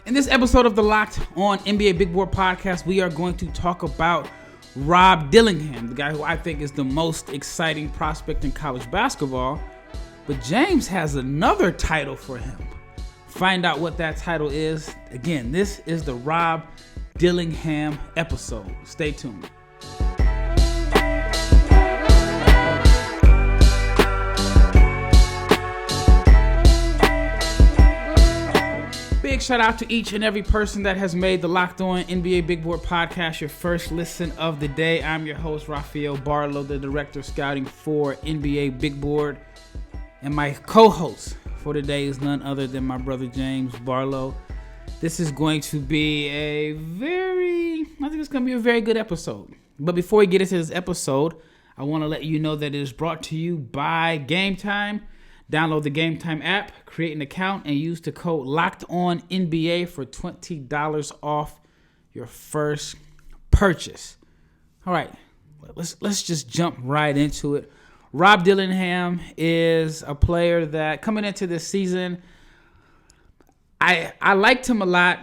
In this episode of the Locked On NBA Big Board Podcast, we are going to talk about Rob Dillingham, the guy who I think is the most exciting prospect in college basketball. But James has another title for him. Find out what that title is. Again, this is the Rob Dillingham episode. Stay tuned. Big shout out to each and every person that has made the Locked On NBA Big Board Podcast your first listen of the day. I'm your host, Rafael Barlowe, the Director of Scouting for NBA Big Board. And my co-host for today is none other than my brother, James Barlowe. This is going to be a very good episode. But before we get into this episode, I want to let you know that it is brought to you by Gametime. Download the Gametime app, create an account, and use the code LOCKEDONNBA for $20 off your first purchase. All right, let's just jump right into it. Rob Dillingham is a player that coming into this season, I liked him a lot.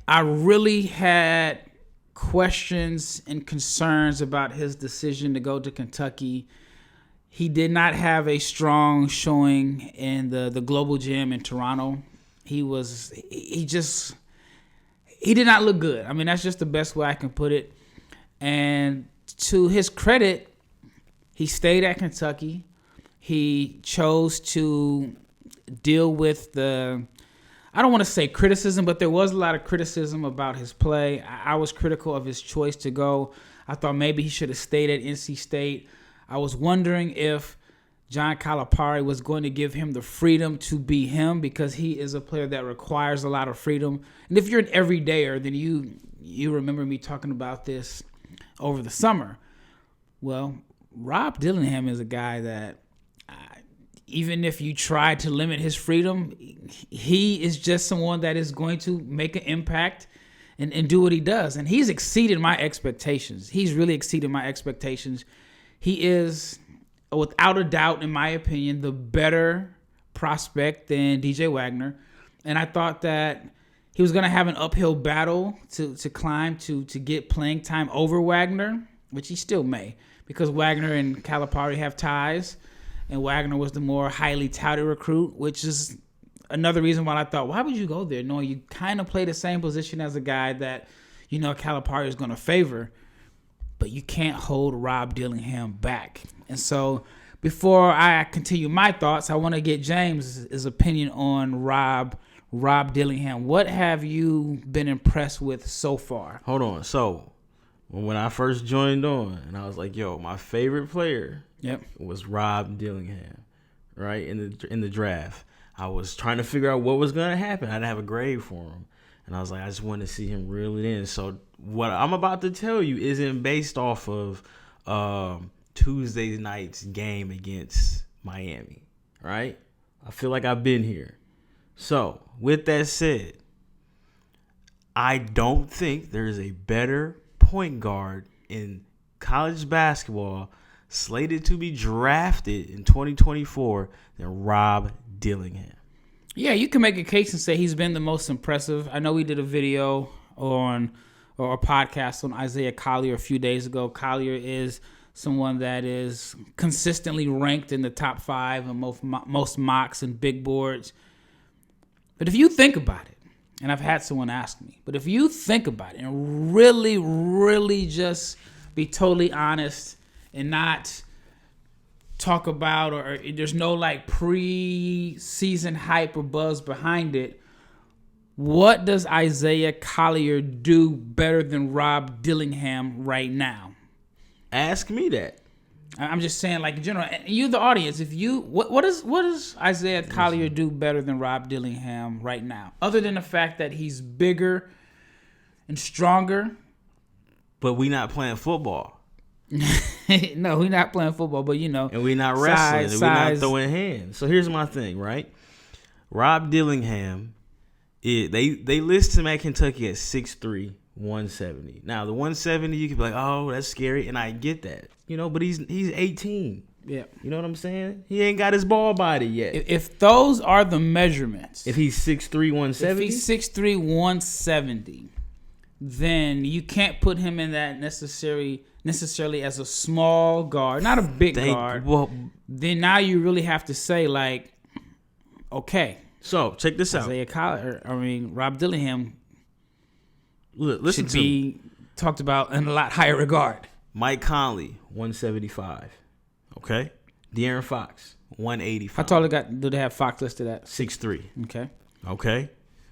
I really had questions and concerns about his decision to go to Kentucky. He did not have a strong showing in the Global Gym in Toronto. He did not look good. I mean, that's just the best way I can put it. And to his credit, he stayed at Kentucky. He chose to deal with I don't want to say criticism, but there was a lot of criticism about his play. I was critical of his choice to go. I thought maybe he should have stayed at NC State. I was wondering if John Calipari was going to give him the freedom to be him, because he is a player that requires a lot of freedom. And if you're an everydayer, then you remember me talking about this over the summer. Well, Rob Dillingham is a guy that even if you try to limit his freedom, he is just someone that is going to make an impact and do what he does. And he's exceeded my expectations. He's really exceeded my expectations. He is, without a doubt, in my opinion, the better prospect than DJ Wagner. And I thought that he was going to have an uphill battle to climb to get playing time over Wagner, which he still may, because Wagner and Calipari have ties, and Wagner was the more highly touted recruit, which is another reason why I thought, why would you go there, knowing you kind of play the same position as a guy that you know Calipari is going to favor? But you can't hold Rob Dillingham back. And so before I continue my thoughts, I want to get James's opinion on Rob Dillingham. What have you been impressed with so far? Hold on. So when I first joined on, and I was like, yo, my favorite player was Rob Dillingham, right, in the draft. I was trying to figure out what was going to happen. I didn't have a grade for him. And I was like, I just wanted to see him reel it in. So what I'm about to tell you isn't based off of Tuesday night's game against Miami, right? I feel like I've been here. So with that said, I don't think there's a better point guard in college basketball slated to be drafted in 2024 than Rob Dillingham. Yeah, you can make a case and say he's been the most impressive. I know we did a video or a podcast on Isaiah Collier a few days ago. Collier is someone that is consistently ranked in the top 5 in most mocks and big boards. But if you think about it, and I've had someone ask me, but if you think about it and really, really just be totally honest and not talk about, or there's no like pre-season hype or buzz behind it, what does Isaiah Collier do better than Rob Dillingham right now? Ask me that. I'm just saying, like, in general, you the audience, if you what does Isaiah Collier do better than Rob Dillingham right now, other than the fact that he's bigger and stronger? But we not playing football. No, we're not playing football, but you know. And we're not wrestling. And we're not throwing hands. So here's my thing, right? Rob Dillingham, they list him at Kentucky at 6'3", 170. Now, the 170, you could be like, oh, that's scary. And I get that, you know, but he's 18. Yeah. You know what I'm saying? He ain't got his ball body yet. If those are the measurements. If he's 6'3", 170? If he's 6'3", 170, then you can't put him in that necessarily as a small guard, not a big guard. Well, then now you really have to say, like, okay. So, check this out. Rob Dillingham Listen should be talked about in a lot higher regard. Mike Conley, 175. Okay? De'Aaron Fox, 185. How tall do they have Fox listed at? 6'3". Okay. Okay?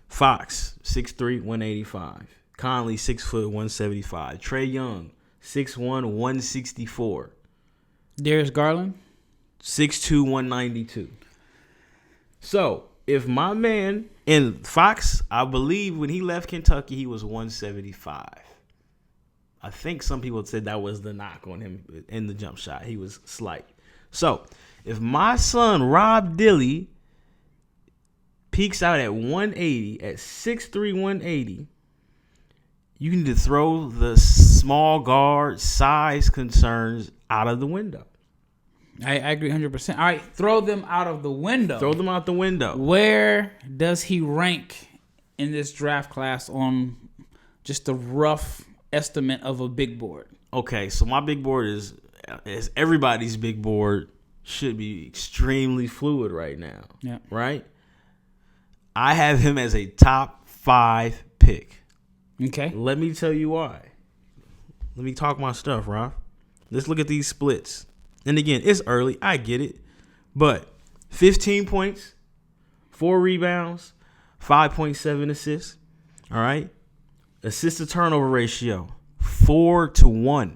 Fox, 6'3", 185. Conley, 6 foot, 175. Trae Young, 6'1", 164. Darius Garland, 6'2", 192. So, if my man, and Fox, I believe when he left Kentucky, he was 175. I think some people said that was the knock on him in the jump shot. He was slight. So, if my son, Rob Dilly, peaks out at 180, at 6'3", 180, you need to throw the small guard size concerns out of the window. I agree 100%. All right, throw them out of the window. Throw them out the window. Where does he rank in this draft class on just a rough estimate of a big board? Okay, so my big board is everybody's big board should be extremely fluid right now. Yeah. Right? I have him as a top 5 pick. Okay. Let me tell you why. Let me talk my stuff, Rob. Let's look at these splits. And again, it's early. I get it. But 15 points, 4 rebounds, 5.7 assists. All right? Assist to turnover ratio, 4-1.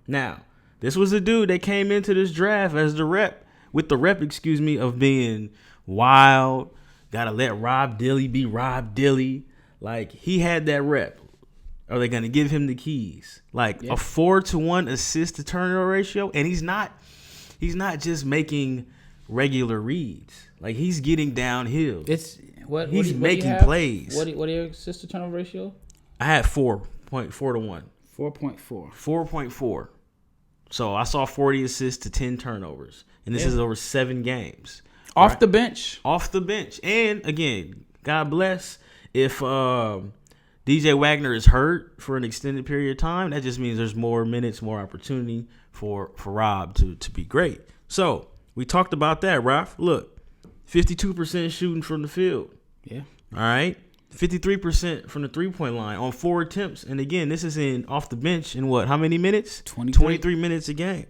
Now, this was a dude that came into this draft as the rep of being wild. Gotta let Rob Dilly be Rob Dilly. Like, he had that rep. Are they gonna give him the keys? Like, a 4-1 assist to turnover ratio, and he's not just making regular reads. Like, he's getting downhill. He's making plays. What are your assist to turnover ratio? I had 4.4 to 1. 4.4. 4.4. So I saw 40 assists to 10 turnovers. And this is over 7 games. Off the bench. Off the bench. And again, God bless, if DJ Wagner is hurt for an extended period of time, that just means there's more minutes, more opportunity for Rob to be great. So we talked about that, Ralph. Look, 52% shooting from the field. Yeah. All right. 53% from the three-point line on 4 attempts. And again, this is in off the bench in what? How many minutes? 23 minutes a game.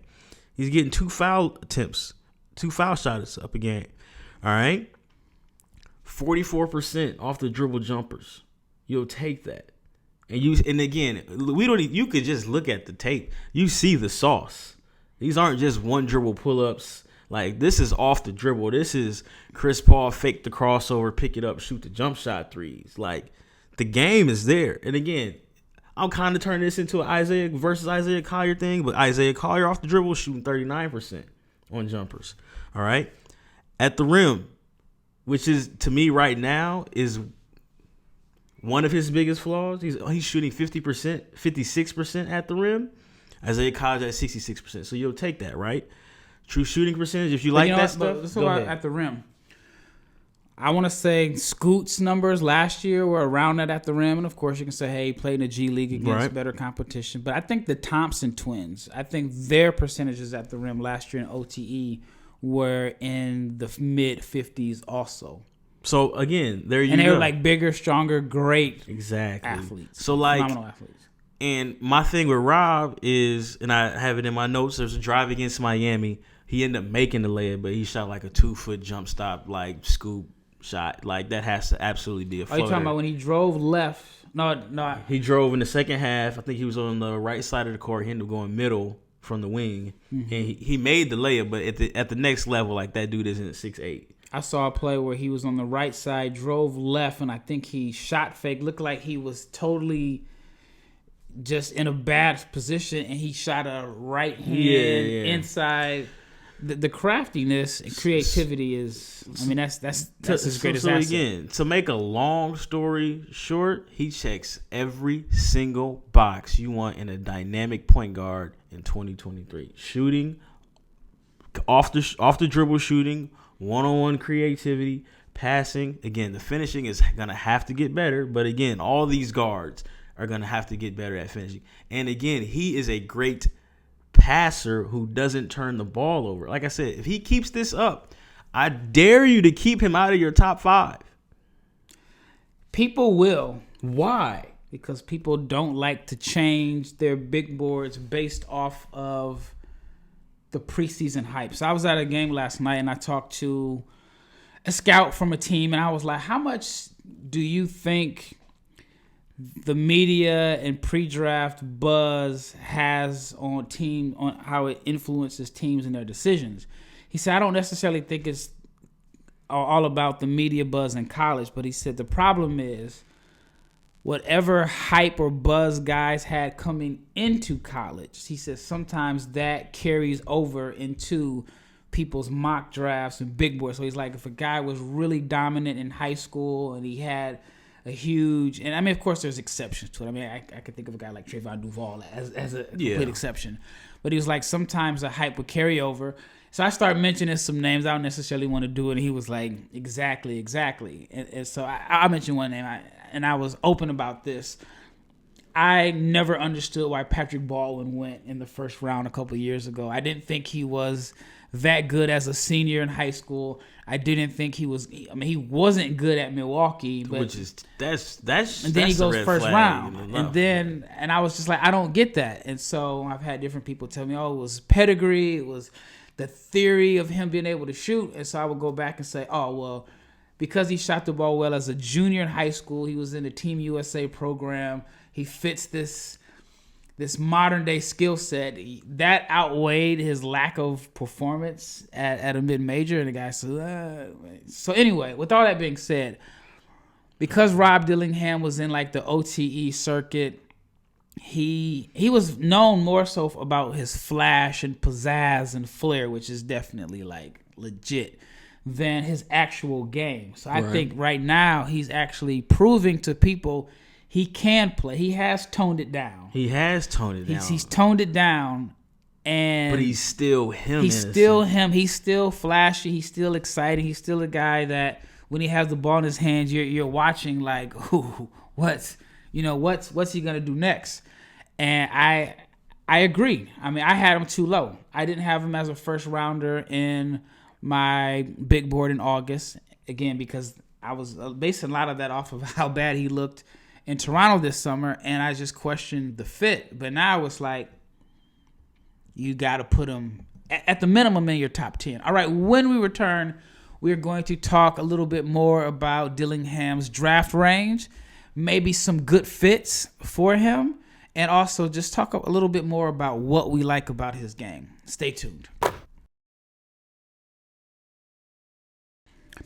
He's getting 2 foul attempts, 2 foul shots up a game. All right. 44% off the dribble jumpers. You'll take that. And again, you could just look at the tape. You see the sauce. These aren't just one dribble pull-ups. Like, this is off the dribble. This is Chris Paul fake the crossover, pick it up, shoot the jump shot threes. Like, the game is there. And again, I'm kind of turning this into an Isaiah versus Isaiah Collier thing, but Isaiah Collier off the dribble shooting 39% on jumpers. All right? At the rim, which is, to me right now, is one of his biggest flaws. He's shooting 50%, 56% at the rim. Isaiah Collier at 66%. So you'll take that, right? True shooting percentage, if you like that stuff, let's go at the rim. I want to say Scoot's numbers last year were around that at the rim. And, of course, you can say, hey, he played in the G League against better competition. But I think the Thompson twins, I think their percentages at the rim last year in OTE were in the mid-50s also. So, again, there you go. And they were, like, bigger, stronger, great athletes. So, like, phenomenal athletes. And my thing with Rob is, and I have it in my notes, there's a drive against Miami. He ended up making the layup, but he shot like a 2-foot jump stop, like scoop shot. Like, that has to absolutely be a floater. Are you talking about when he drove left? No. He drove in the second half. I think he was on the right side of the court. He ended up going middle from the wing. Mm-hmm. And he made the layup, but at the next level, like, that dude isn't 6'8". I saw a play where he was on the right side, drove left, and I think he shot fake. Looked like he was totally just in a bad position, and he shot a right hand inside. The craftiness and creativity is, I mean, that's his greatest asset. Again, to make a long story short, he checks every single box you want in a dynamic point guard in 2023. Shooting, off the dribble shooting, one-on-one creativity, passing. Again, the finishing is going to have to get better. But again, all these guards are going to have to get better at finishing. And again, he is a great passer who doesn't turn the ball over. Like I said, if he keeps this up, I dare you to keep him out of your top 5. People will. Why? Because people don't like to change their big boards based off of the preseason hype. So I was at a game last night and I talked to a scout from a team and I was like, how much do you think the media and pre-draft buzz has on how it influences teams and their decisions? He said, I don't necessarily think it's all about the media buzz in college, but he said the problem is whatever hype or buzz guys had coming into college, he says sometimes that carries over into people's mock drafts and big boards. So he's like, if a guy was really dominant in high school and he had a huge, and I mean, of course, there's exceptions to it. I mean, I could think of a guy like Trayvon Duval as a complete exception. But he was like, sometimes the hype would carry over. So I started mentioning some names. I don't necessarily want to do it. And he was like, exactly. And so I mentioned one name, and I was open about this. I never understood why Patrick Baldwin went in the first round a couple of years ago. I didn't think he was that good as a senior in high school. I didn't think he was. I mean, he wasn't good at Milwaukee, but which is that's. And then he goes first round, and I was just like, I don't get that. And so I've had different people tell me, oh, it was pedigree, it was the theory of him being able to shoot. And so I would go back and say, oh well, because he shot the ball well as a junior in high school, he was in the Team USA program. He fits this modern day skill set that outweighed his lack of performance at a mid-major. And the guy said, so anyway, with all that being said, because Rob Dillingham was in like the OTE circuit, he was known more so about his flash and pizzazz and flair, which is definitely like legit, than his actual game. So I think right now he's actually proving to people he can play. He has toned it down. He's toned it down, but he's still him. He's still him. He's still flashy. He's still exciting. He's still a guy that when he has the ball in his hands, you're watching like, ooh, what's he gonna do next? And I agree. I mean, I had him too low. I didn't have him as a first rounder in my big board in August. Again, because I was basing a lot of that off of how bad he looked in Toronto this summer, and I just questioned the fit. But now it's like, you got to put him at the minimum in your top 10. All right, when we return, we're going to talk a little bit more about Dillingham's draft range, maybe some good fits for him, and also just talk a little bit more about what we like about his game. Stay tuned.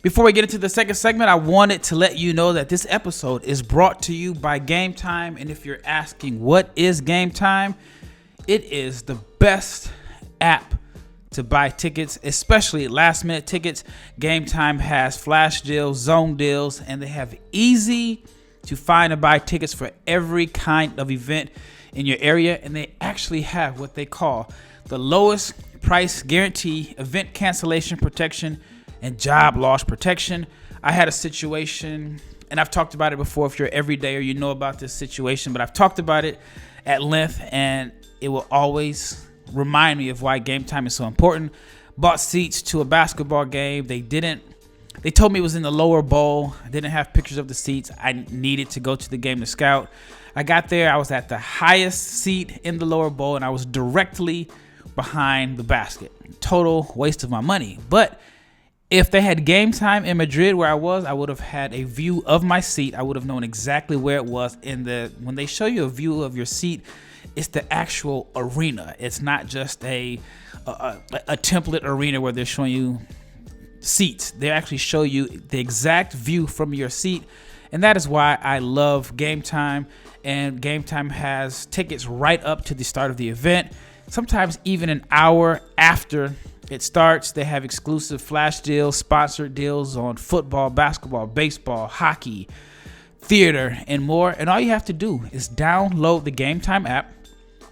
Before we get into the second segment, I wanted to let you know that this episode is brought to you by Gametime. And if you're asking what is Gametime, it is the best app to buy tickets, especially last-minute tickets. Gametime has flash deals, zone deals, and they have easy to find and buy tickets for every kind of event in your area. And they actually have what they call the lowest price guarantee, event cancellation protection, and job loss protection. I had a situation, and I've talked about it before if you're everydayer, you know about this situation, but I've talked about it at length, and it will always remind me of why Gametime is so important. Bought seats to a basketball game. They told me it was in the lower bowl. I didn't have pictures of the seats. I needed to go to the game to scout. I got there. I was at the highest seat in the lower bowl, and I was directly behind the basket. Total waste of my money. But if they had Gametime in Madrid where I was, I would have had a view of my seat. I would have known exactly where it was. When they show you a view of your seat, it's the actual arena. It's not just a template arena where they're showing you seats. They actually show you the exact view from your seat. And that is why I love Gametime. And Gametime has tickets right up to the start of the event, sometimes even an hour after it starts. They have exclusive flash deals, sponsored deals on football, basketball, baseball, hockey, theater, and more. And all you have to do is download the Gametime app,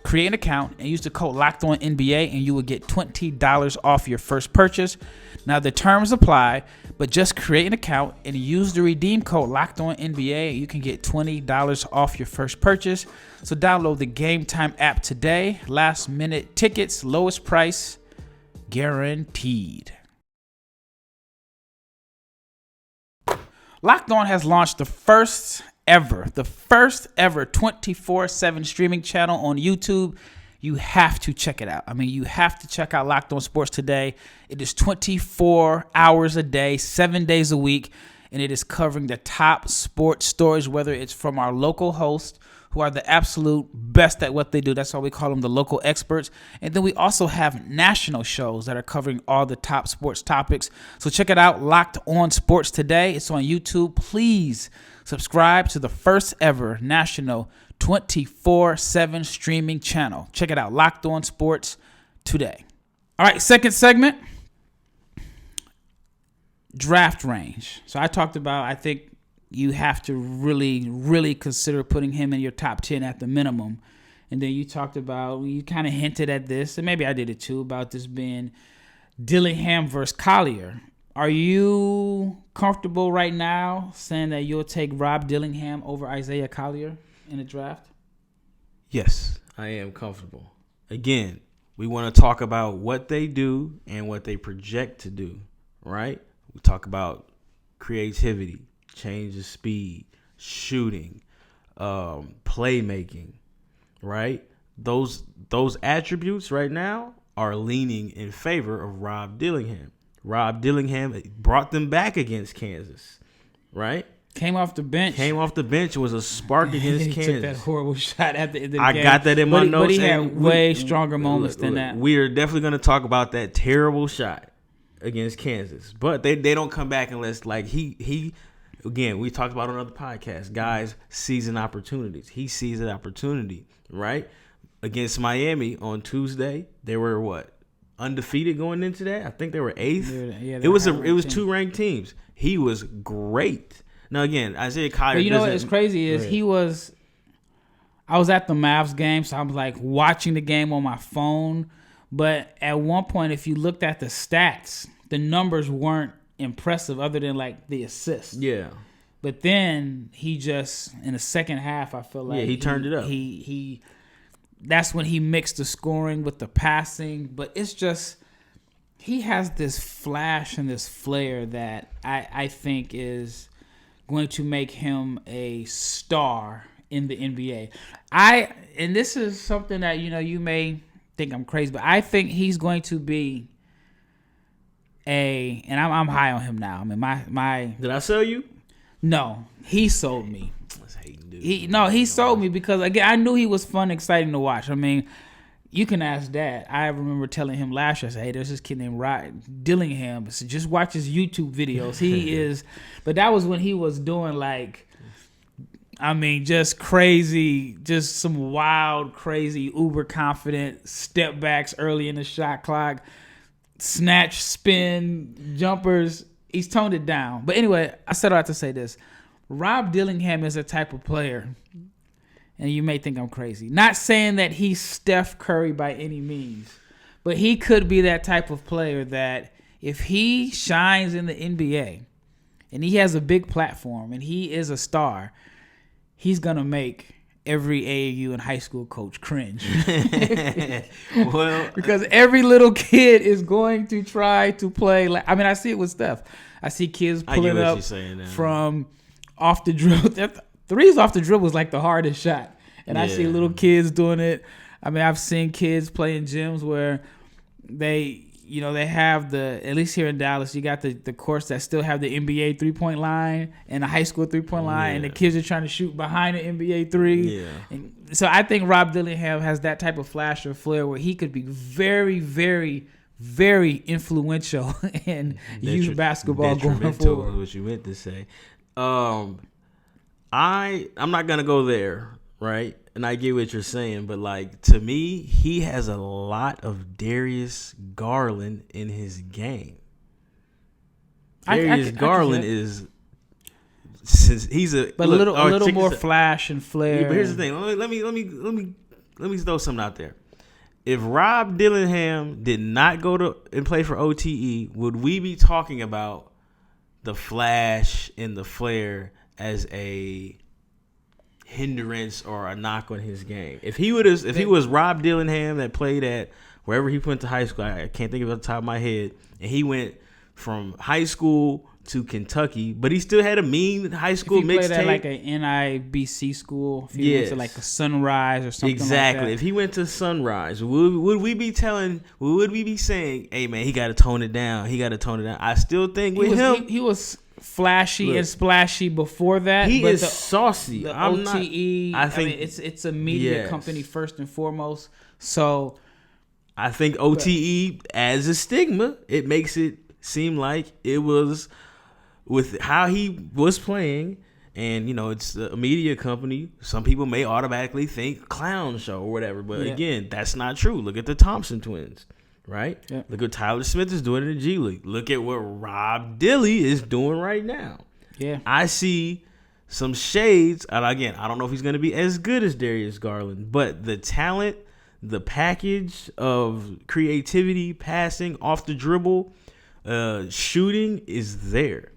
create an account and use the code LOCKEDONNBA, and you will get $20 off your first purchase. Now, the terms apply, but just create an account and use the redeem code LOCKEDONNBA, and you can get $20 off your first purchase. So download the Gametime app today. Last minute tickets, lowest price, guaranteed. Locked On has launched the first ever 24/7 streaming channel on YouTube. You have to check it out. I mean, you have to check out Locked On Sports today. It is 24 hours a day, 7 days a week, and it is covering the top sports stories, whether it's from our local hosts, who are the absolute best at what they do. That's why we call them the local experts. And then we also have national shows that are covering all the top sports topics. So check it out, Locked On Sports today. It's on YouTube. Please subscribe to the first ever national 24/7 streaming channel. Check it out, Locked On Sports today. All right, second segment, draft range. So I talked about, I think you have to really consider putting him in your top 10 at the minimum. And then you talked about, you kind of hinted at this, and maybe I did it too, about this being Dillingham versus Collier. Are you comfortable right now saying that you'll take Rob Dillingham over Isaiah Collier in the draft? Yes, I am comfortable. Again, we want to talk about what they do and what they project to do, right? We talk about creativity, change of speed, shooting, playmaking, right? Those attributes right now are leaning in favor of Rob Dillingham. Rob Dillingham brought them back against Kansas, right? Came off the bench. Was a spark against Kansas. He took that horrible shot at the end of the game. I got that in my notes. But he had way stronger moments than that. We are definitely going to talk about that terrible shot against Kansas. But they don't come back unless, like, he again, we talked about on other podcasts, guys seizing opportunities. He seized an opportunity, right? Against Miami on Tuesday, they were what? Undefeated going into that? I think they were 8th. Yeah, it was two ranked teams. He was great. Now again, Isaiah Collier. But you know what's crazy is I was at the Mavs game, so I was like watching the game on my phone. But at one point, if you looked at the stats, the numbers weren't impressive other than like the assists. Yeah. But then he just, in the second half, I feel like he turned it up. He that's when he mixed the scoring with the passing. But it's just, he has this flash and this flair that I think is going to make him a star in the NBA. And this is something that, you may think I'm crazy, but I think he's going to be and I'm high on him now. I mean, my Did I sell you? No, he sold me. That's hating, dude. He sold me because, again, I knew he was fun, exciting to watch. I mean, you can ask Dad. I remember telling him last year, I said, hey, there's this kid named Rob Dillingham. So just watch his YouTube videos. He is, but that was when he was doing just crazy, just some wild, crazy, uber confident step backs early in the shot clock, snatch, spin, jumpers. He's toned it down. But anyway, I said all that to say this. Rob Dillingham is a type of player, and you may think I'm crazy, not saying that he's Steph Curry by any means, but he could be that type of player that if he shines in the NBA and he has a big platform and he is a star, he's going to make every AAU and high school coach cringe. Well, because every little kid is going to try to play. I see it with Steph. I see kids pulling up from off the dribble. Threes off the dribble is like the hardest shot. And I see little kids doing it. I mean, I've seen kids play in gyms where they have at least here in Dallas, you got the courts that still have the NBA 3-point line and the high school 3-point line, and the kids are trying to shoot behind the NBA 3. Yeah. And so I think Rob Dillingham has that type of flash or flair where he could be very, very, very influential in youth basketball going forward. What you meant to say. I'm not gonna go there, right? And I get what you're saying, but to me, he has a lot of Darius Garland in his game. Darius Garland is, since he's a little more flash and flair. Yeah, but here's the thing. Let me let me throw something out there. If Rob Dillingham did not go to and play for OTE, would we be talking about the flash and the flare as a hindrance or a knock on his game? If he was Rob Dillingham that played at wherever he went to high school, I can't think of it off the top of my head, and he went from high school to Kentucky, but he still had a mean high school mixtape. If he played at like a NIBC school, if he went to like a Sunrise or something exactly. like that. If he went to Sunrise, would we be saying, hey, man, he got to tone it down. He got to tone it down. I still think he was flashy and splashy before that. He is saucy. The OTE, I think it's a media company first and foremost. So I think OTE as a stigma, it makes it seem like it was with how he was playing, and it's a media company. Some people may automatically think clown show or whatever, but again, that's not true. Look at the Thompson twins, right? Yeah. Look what Tyler Smith is doing in the G League. Look at what Rob Dilly is doing right now. Yeah, I see some shades, and again, I don't know if he's going to be as good as Darius Garland, but the talent, the package of creativity, passing, off the dribble, shooting is there.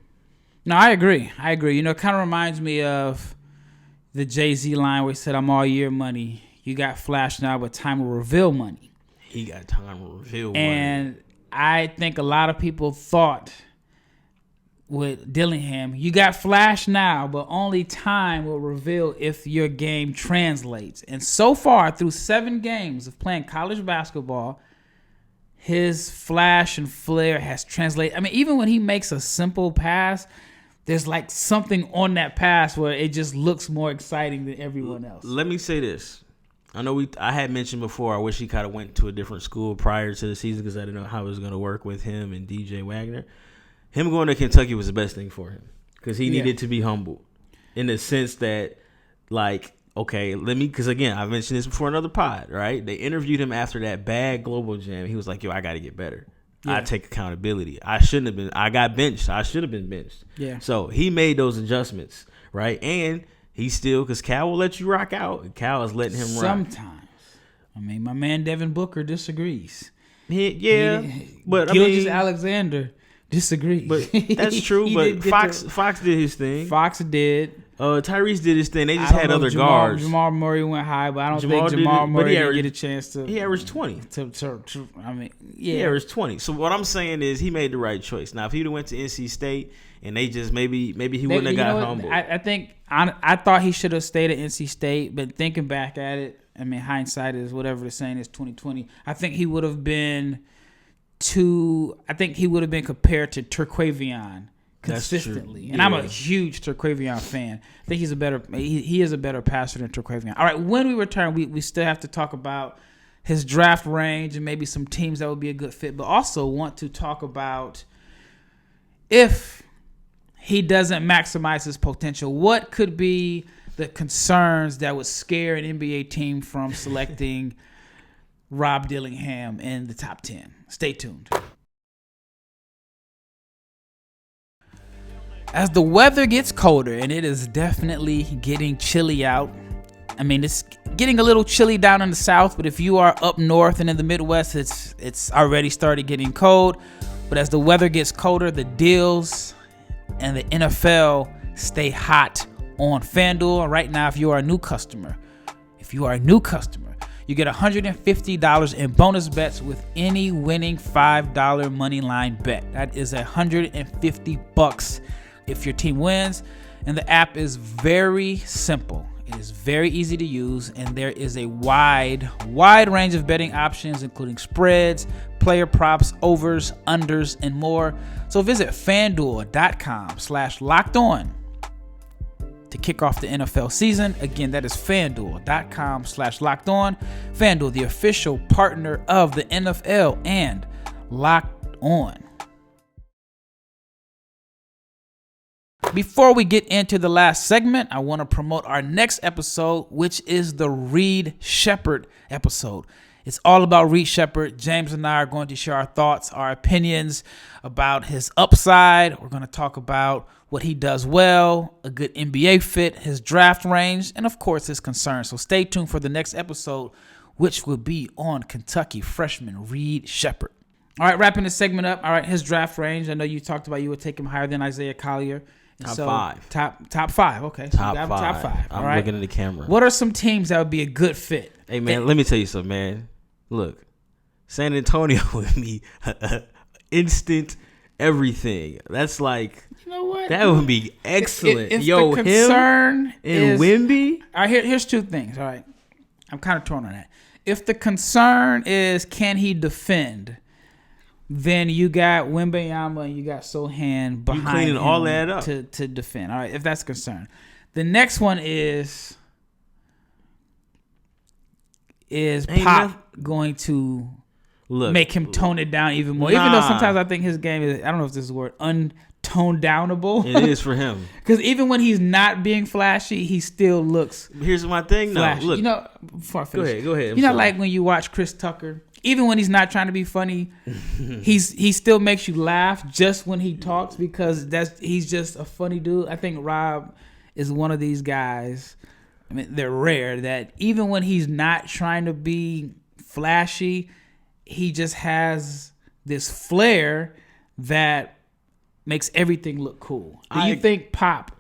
No, I agree. It kind of reminds me of the Jay-Z line where he said, "I'm all year money. You got flash now, but time will reveal money." He got time will reveal money. And I think a lot of people thought with Dillingham, you got flash now, but only time will reveal if your game translates. And so far, through 7 games of playing college basketball, his flash and flare has translated. I mean, even when he makes a simple pass, there's like something on that pass where it just looks more exciting than everyone else. Let me say this. I know I had mentioned before, I wish he kind of went to a different school prior to the season because I didn't know how it was going to work with him and DJ Wagner. Him going to Kentucky was the best thing for him because he needed to be humbled in the sense that, like, okay, because again, I mentioned this before another pod, right? They interviewed him after that bad Global Jam. He was like, yo, I got to get better. Yeah. I take accountability. I shouldn't have been. I got benched. I should have been benched. Yeah. So he made those adjustments, right? And he still, because Cal will let you rock out. And Cal is letting him rock. Sometimes. I mean, my man Devin Booker disagrees. But Gilgeous Alexander disagrees. But that's true. But Fox did his thing. Fox did. Tyrese did his thing. They just had other guards. Jamal Murray went high, but I don't think Jamal Murray didn't get a chance to. He averaged 20. He averaged 20. So what I'm saying is he made the right choice. Now, if he'd have went to NC State and they just maybe he wouldn't have got humbled. I think I thought he should have stayed at NC State, but thinking back at it, I mean, hindsight is whatever the saying is 2020. I think he would have been compared to Terquavion consistently. And I'm a huge Terquavion fan. I think he is a better passer than Terquavion. All right, when we return, we still have to talk about his draft range and maybe some teams that would be a good fit, but also want to talk about if he doesn't maximize his potential, what could be the concerns that would scare an NBA team from selecting Rob Dillingham in the top 10. Stay tuned. As the weather gets colder, and it is definitely getting chilly out. I mean, it's getting a little chilly down in the south, but if you are up north and in the Midwest, it's already started getting cold. But as the weather gets colder, the deals and the NFL stay hot on FanDuel. Right now, if you are a new customer, you get $150 in bonus bets with any winning $5 moneyline bet. That is $150 if your team wins. And the app is very simple. It is very easy to use, and there is a wide range of betting options, including spreads, player props, overs, unders, and more. So visit FanDuel.com/lockedon to kick off the NFL season. Again, that is FanDuel.com/lockedon. FanDuel, the official partner of the NFL and Locked On. Before we get into the last segment, I want to promote our next episode, which is the Reed Shepherd episode. It's all about Reed Sheppard. James and I are going to share our thoughts, our opinions about his upside. We're going to talk about what he does well, a good NBA fit, his draft range, and, of course, his concerns. So stay tuned for the next episode, which will be on Kentucky freshman Reed Sheppard. All right, wrapping this segment up. All right, his draft range. I know you talked about you would take him higher than Isaiah Collier. Top five. Top five. Okay. So top five. All I'm right. looking at the camera. What are some teams that would be a good fit? Hey, man, let me tell you something, man. Look, San Antonio would be instant everything. That's like, you know what? That would be excellent. If Yo, the concern him and Wemby. All right, here's two things. All right. I'm kind of torn on that. If the concern is can he defend, then you got Wembanyama and you got Sohan behind you cleaning him all that up to defend. All right, if that's a concern. The next one is Pop going to make him tone it down even more? Even though sometimes I think his game is, I don't know if this is the word, untoned downable. It is for him. Because even when he's not being flashy, he still looks Here's my thing, flashy. Look, you know, before I finish. Go ahead. You know, like when you watch Chris Tucker, even when he's not trying to be funny, he still makes you laugh just when he talks because he's just a funny dude. I think Rob is one of these guys. I mean, they're rare that even when he's not trying to be flashy, he just has this flair that makes everything look cool. Do you think Pop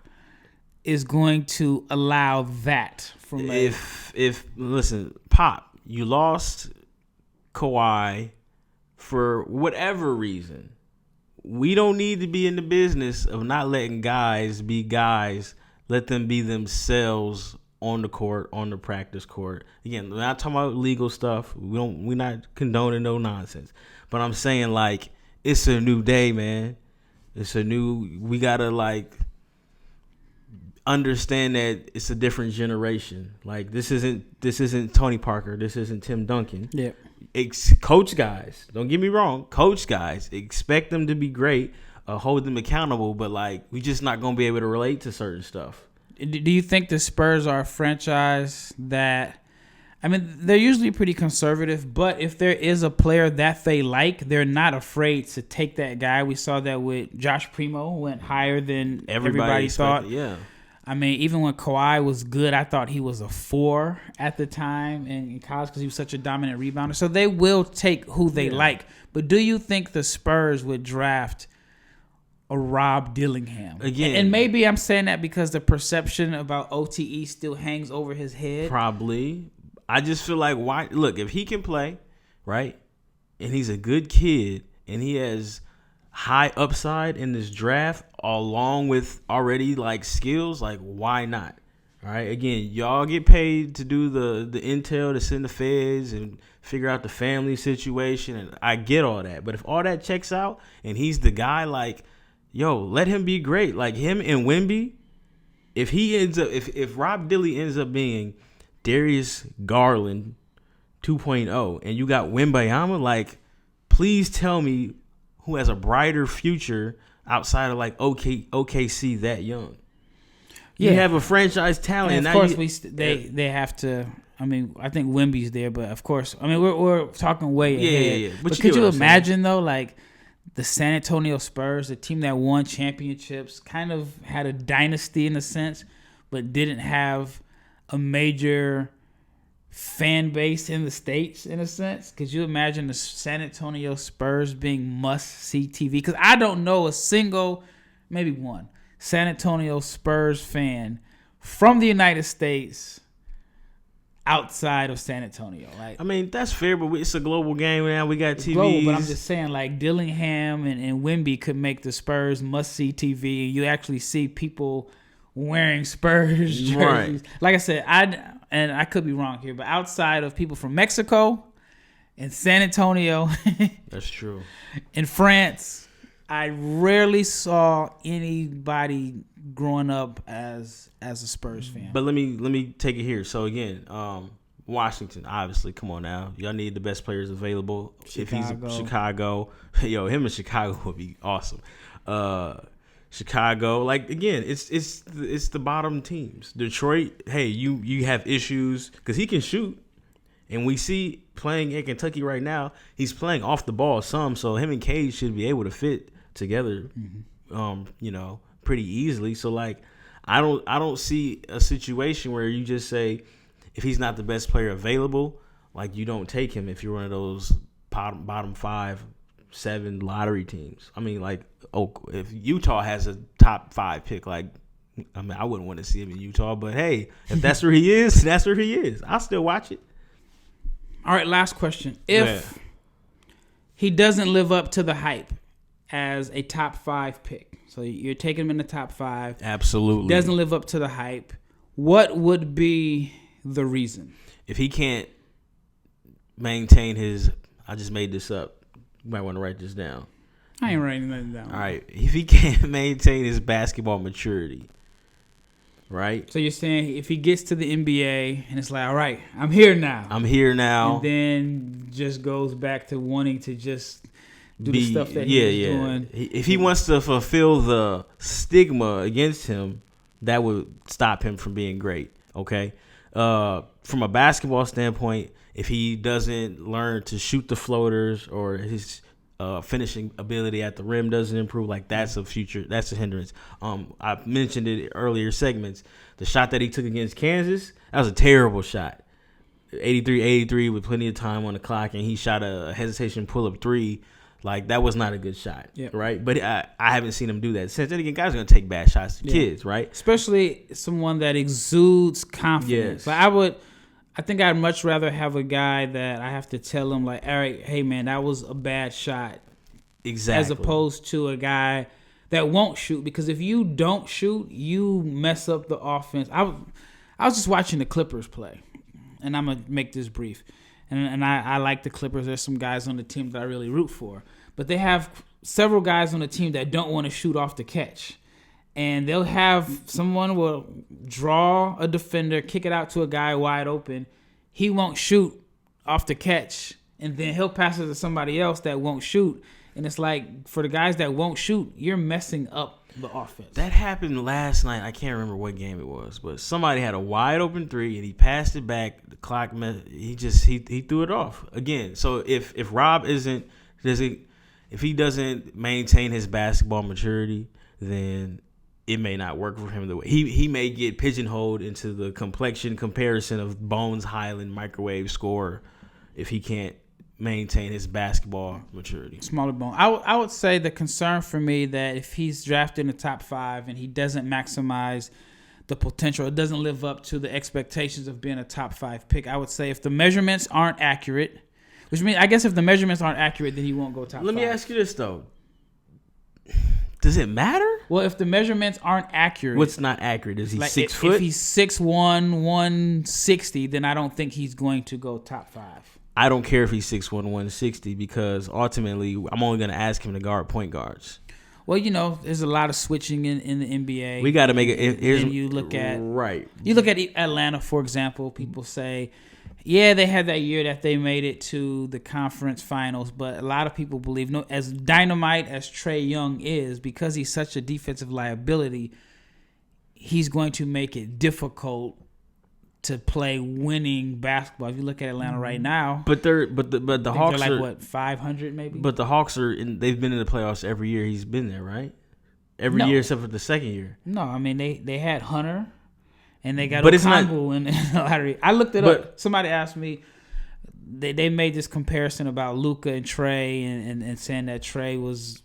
is going to allow that from listen, Pop, you lost Kawhi for whatever reason. We don't need to be in the business of not letting guys be guys. Let them be themselves on the court, on the practice court. Again, we're not talking about legal stuff. We're not condoning no nonsense. But I'm saying, like, it's a new day, man. We gotta, like, understand that it's a different generation. Like, this isn't Tony Parker. This isn't Tim Duncan. Yeah. Coach guys, don't get me wrong. Coach guys, expect them to be great. Hold them accountable. But, like, we just not gonna be able to relate to certain stuff. Do you think the Spurs are a franchise that, I mean, they're usually pretty conservative, but if there is a player that they like, they're not afraid to take that guy. We saw that with Josh Primo, went higher than everybody thought. Yeah. I mean, even when Kawhi was good, I thought he was a 4 at the time in college because he was such a dominant rebounder. So they will take who they like. But do you think the Spurs would draft a Rob Dillingham? Again, and maybe I'm saying that because the perception about OTE still hangs over his head. Probably. I just feel like, why? Look, if he can play, right, and he's a good kid, and he has high upside in this draft, along with already like skills, like why not? All right. Again, y'all get paid to do the intel, to send the feds and figure out the family situation, and I get all that. But if all that checks out and he's the guy, like, yo, let him be great. Like him and Wemby, if he ends up, if Rob Dilly ends up being Darius Garland 2.0 and you got Wembanyama, like, please tell me who has a brighter future outside of like OKC that young. You have a franchise talent. And of course, they have to. I mean, I think Wemby's there, but of course, I mean, we're talking way ahead. Yeah. But could you imagine though, like the San Antonio Spurs, the team that won championships, kind of had a dynasty in a sense, but didn't have a major fan base in the States in a sense? Could you imagine the San Antonio Spurs being must-see TV? Because I don't know a single, maybe one, San Antonio Spurs fan from the United States outside of San Antonio. Like, I mean, that's fair, but it's a global game now. We got TVs. Global, but I'm just saying, like, Dillingham and Wemby could make the Spurs must-see TV. You actually see people wearing Spurs jerseys. Right. Like I said, I could be wrong here, but outside of people from Mexico and San Antonio, that's true, in France, I rarely saw anybody growing up as a Spurs fan. But let me take it here. So again, Washington, obviously, come on now, y'all need the best players available. Chicago. If he's Chicago, yo, him in Chicago would be awesome. Chicago, like, again, it's the bottom teams. Detroit, hey, you have issues because he can shoot, And we see playing in Kentucky right now, he's playing off the ball some, so him and Cade should be able to fit together, pretty easily. So, like, I don't see a situation where you just say if he's not the best player available, like, you don't take him if you're one of those bottom 5, 7 lottery teams. I mean, like, if Utah has a top 5 pick, like, I mean, I wouldn't want to see him in Utah, but hey, if that's where he is, that's where he is. I'll still watch it. All right, last question. If he doesn't live up to the hype as a top 5 pick, so you're taking him in the top 5. Absolutely. Doesn't live up to the hype, what would be the reason? If he can't maintain his, I just made this up. You might want to write this down. I ain't writing that down. All right. If he can't maintain his basketball maturity, right? So you're saying if he gets to the NBA and it's like, all right, I'm here now. And then just goes back to wanting to just do the stuff that he's doing. If he wants to fulfill the stigma against him, that would stop him from being great, okay? From a basketball standpoint, if he doesn't learn to shoot the floaters or his finishing ability at the rim doesn't improve, like, that's a hindrance. I mentioned it earlier segments. The shot that he took against Kansas, that was a terrible shot. 83 with plenty of time on the clock, and he shot a hesitation pull-up 3. Like, that was not a good shot, right? But I haven't seen him do that since. Then again, guys are going to take bad shots to kids, right? Especially someone that exudes confidence. Yes. Like, I think I'd much rather have a guy that I have to tell him, like, all right, hey, man, that was a bad shot. Exactly. As opposed to a guy that won't shoot. Because if you don't shoot, you mess up the offense. I was just watching the Clippers play, and I'm going to make this brief. And I like the Clippers. There's some guys on the team that I really root for. But they have several guys on the team that don't want to shoot off the catch. And they'll have someone will draw a defender, kick it out to a guy wide open. He won't shoot off the catch. And then he'll pass it to somebody else that won't shoot. And it's like, for the guys that won't shoot, you're messing up the offense. That happened last night. I can't remember what game it was, but somebody had a wide open 3 and he passed it back. The clock, he threw it off again. So if Rob if he doesn't maintain his basketball maturity, then it may not work for him the way he may get pigeonholed into the complexion comparison of Bones Highland microwave scorer if he can't maintain his basketball maturity. Smaller bone. I would say the concern for me that if he's drafted in the top 5 and he doesn't maximize the potential, it doesn't live up to the expectations of being a top 5 pick, I would say if the measurements aren't accurate, which means I guess if the measurements aren't accurate, then he won't go top 5. Let me ask you this though. Does it matter? Well, if the measurements aren't accurate. What's not accurate? Is he like 6 foot? If he's 6'1", 160, then I don't think he's going to go top 5. I don't care if he's 6'1", 160 because ultimately I'm only going to ask him to guard point guards. Well, there's a lot of switching in the NBA. We got to make it. Here's you look at right. You look at Atlanta, for example. People say, yeah, they had that year that they made it to the conference finals, but a lot of people believe, as dynamite as Trae Young is, because he's such a defensive liability, he's going to make it difficult to play winning basketball. If you look at Atlanta right now, but the Hawks they're like are what, 500 maybe. But the Hawks they've been in the playoffs every year he's been there, right? Every year except for the second year. No, I mean they had Hunter, and they got Okongwu in the lottery. I looked it up. Somebody asked me. They made this comparison about Luka and Trae, and saying that Trae was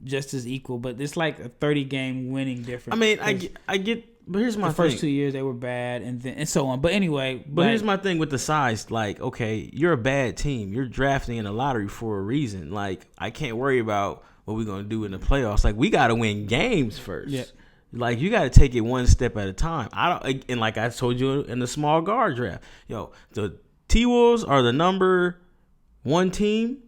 just as equal, but it's like a 30-game winning difference. I mean, I get. But here's my thing. The first 2 years they were bad, and so on. But anyway, here's my thing with the size. Like, okay, you're a bad team. You're drafting in a lottery for a reason. Like, I can't worry about what we're gonna do in the playoffs. Like, we gotta win games first. Yeah. Like, you gotta take it one step at a time. And like I told you in the small guard draft, the T-Wolves are the number 1 team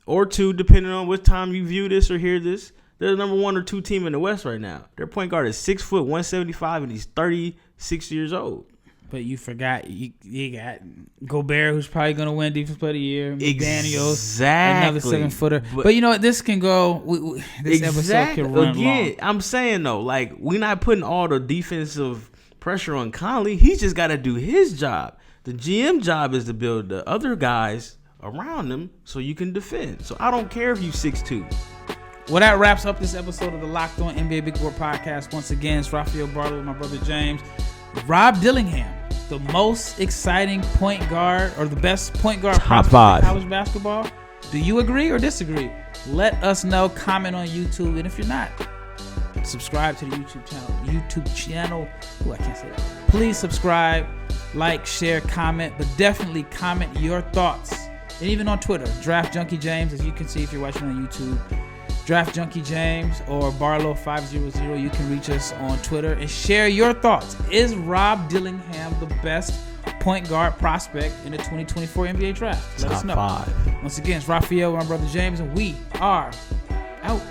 or 2, depending on what time you view this or hear this. They're the number 1 or 2 team in the West right now. Their point guard is 6 foot, 175, and he's 36 years old. But you forgot you got Gobert, who's probably going to win Defensive Player of the Year. Exactly. Another 7-footer. But you know what? This can go. This episode can run long. I'm saying though, like, we're not putting all the defensive pressure on Conley. He's just got to do his job. The GM job is to build the other guys around him so you can defend. So I don't care if you 6'2". Well, that wraps up this episode of the Locked On NBA Big Board Podcast. Once again, it's Rafael Barlowe with my brother James. Rob Dillingham, the most exciting point guard or the best point guard prospect in college basketball. Do you agree or disagree? Let us know. Comment on YouTube. And if you're not, subscribe to the YouTube channel. Oh, I can't say that. Please subscribe, like, share, comment, but definitely comment your thoughts. And even on Twitter, Draft Junkie James, as you can see if you're watching on YouTube. Draft Junkie James or Barlowe 500. You can reach us on Twitter and share your thoughts. Is Rob Dillingham the best point guard prospect in the 2024 NBA draft? Let us know. Top 5. Once again, it's Rafael, my brother James, and we are out.